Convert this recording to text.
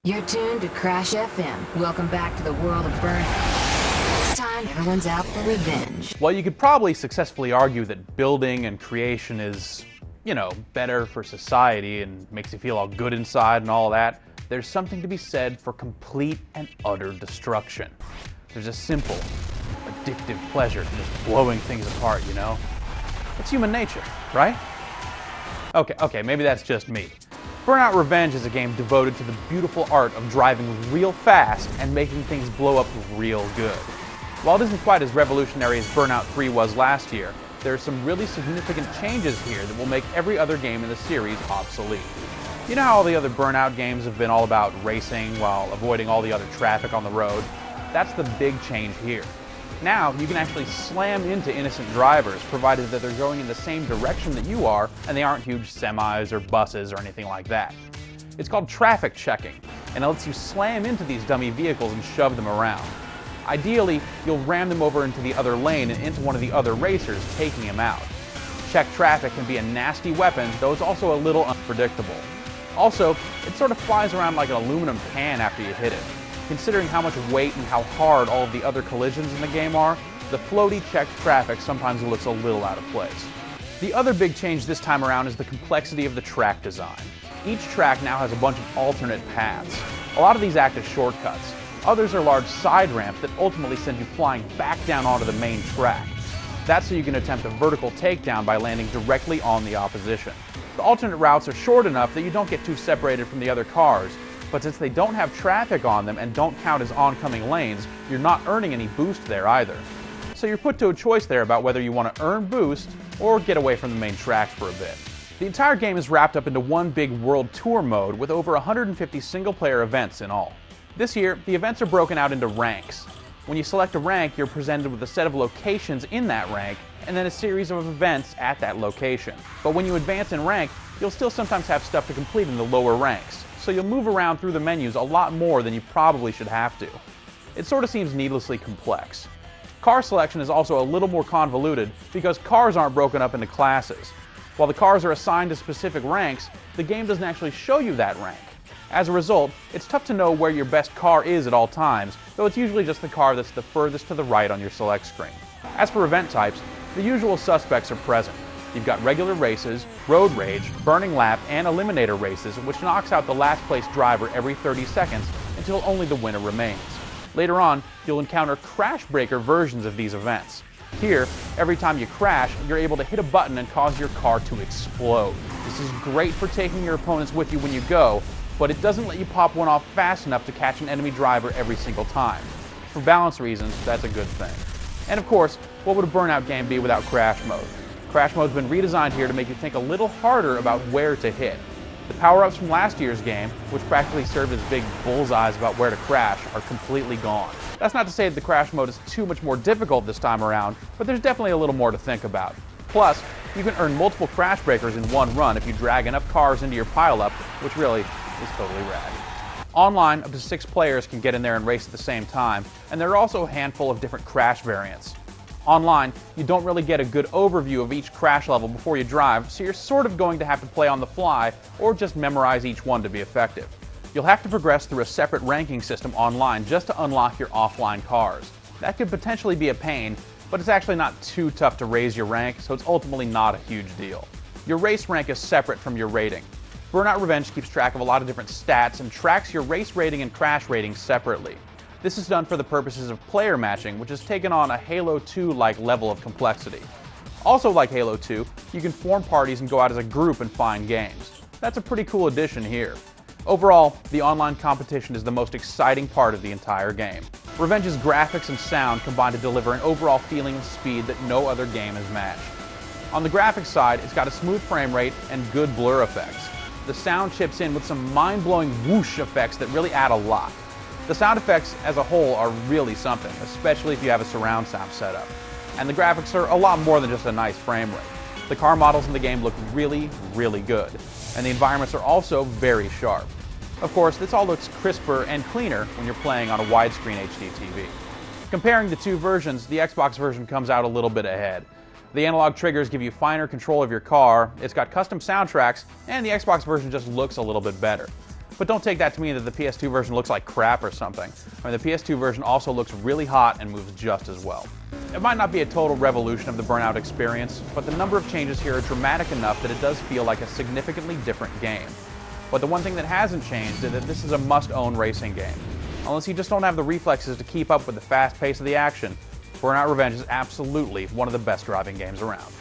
You're tuned to Crash FM. Welcome back to the world of burnout. This time, everyone's out for revenge. Well, you could probably successfully argue that building and creation is, better for society and makes you feel all good inside and all that. There's something to be said for complete and utter destruction. There's a simple, addictive pleasure in just blowing things apart, It's human nature, right? Okay, maybe that's just me. Burnout Revenge is a game devoted to the beautiful art of driving real fast and making things blow up real good. While it isn't quite as revolutionary as Burnout 3 was last year, there are some really significant changes here that will make every other game in the series obsolete. You know how all the other Burnout games have been all about racing while avoiding all the other traffic on the road? That's the big change here. Now, you can actually slam into innocent drivers, provided that they're going in the same direction that you are, and they aren't huge semis or buses or anything like that. It's called traffic checking, and it lets you slam into these dummy vehicles and shove them around. Ideally, you'll ram them over into the other lane and into one of the other racers, taking him out. Check traffic can be a nasty weapon, though it's also a little unpredictable. Also, it sort of flies around like an aluminum can after you hit it. Considering how much weight and how hard all of the other collisions in the game are, the floaty checked traffic sometimes looks a little out of place. The other big change this time around is the complexity of the track design. Each track now has a bunch of alternate paths. A lot of these act as shortcuts. Others are large side ramps that ultimately send you flying back down onto the main track. That's so you can attempt a vertical takedown by landing directly on the opposition. The alternate routes are short enough that you don't get too separated from the other cars, but since they don't have traffic on them and don't count as oncoming lanes, you're not earning any boost there either. So you're put to a choice there about whether you want to earn boost or get away from the main tracks for a bit. The entire game is wrapped up into one big world tour mode with over 150 single-player events in all. This year, the events are broken out into ranks. When you select a rank, you're presented with a set of locations in that rank and then a series of events at that location. But when you advance in rank, you'll still sometimes have stuff to complete in the lower ranks, so you'll move around through the menus a lot more than you probably should have to. It sort of seems needlessly complex. Car selection is also a little more convoluted because cars aren't broken up into classes. While the cars are assigned to specific ranks, the game doesn't actually show you that rank. As a result, it's tough to know where your best car is at all times, though it's usually just the car that's the furthest to the right on your select screen. As for event types, the usual suspects are present. You've got regular races, road rage, burning lap, and eliminator races, which knocks out the last place driver every 30 seconds until only the winner remains. Later on, you'll encounter crash breaker versions of these events. Here, every time you crash, you're able to hit a button and cause your car to explode. This is great for taking your opponents with you when you go, but it doesn't let you pop one off fast enough to catch an enemy driver every single time. For balance reasons, that's a good thing. And of course, what would a Burnout game be without Crash Mode? Crash Mode's been redesigned here to make you think a little harder about where to hit. The power-ups from last year's game, which practically served as big bullseyes about where to crash, are completely gone. That's not to say that the Crash Mode is too much more difficult this time around, but there's definitely a little more to think about. Plus, you can earn multiple crash breakers in one run if you drag enough cars into your pile-up, which really is totally rad. Online, up to 6 players can get in there and race at the same time, and there are also a handful of different crash variants. Online, you don't really get a good overview of each crash level before you drive, so you're sort of going to have to play on the fly or just memorize each one to be effective. You'll have to progress through a separate ranking system online just to unlock your offline cars. That could potentially be a pain, but it's actually not too tough to raise your rank, so it's ultimately not a huge deal. Your race rank is separate from your rating. Burnout Revenge keeps track of a lot of different stats and tracks your race rating and crash rating separately. This is done for the purposes of player matching, which has taken on a Halo 2-like level of complexity. Also like Halo 2, you can form parties and go out as a group and find games. That's a pretty cool addition here. Overall, the online competition is the most exciting part of the entire game. Revenge's graphics and sound combine to deliver an overall feeling of speed that no other game has matched. On the graphics side, it's got a smooth frame rate and good blur effects. The sound chips in with some mind-blowing whoosh effects that really add a lot. The sound effects as a whole are really something, especially if you have a surround sound setup. And the graphics are a lot more than just a nice frame rate. The car models in the game look really, really good, and the environments are also very sharp. Of course, this all looks crisper and cleaner when you're playing on a widescreen HD TV. Comparing the two versions, the Xbox version comes out a little bit ahead. The analog triggers give you finer control of your car, it's got custom soundtracks, and the Xbox version just looks a little bit better. But don't take that to mean that the PS2 version looks like crap or something. I mean, the PS2 version also looks really hot and moves just as well. It might not be a total revolution of the Burnout experience, but the number of changes here are dramatic enough that it does feel like a significantly different game. But the one thing that hasn't changed is that this is a must-own racing game. Unless you just don't have the reflexes to keep up with the fast pace of the action, Burnout Revenge is absolutely one of the best driving games around.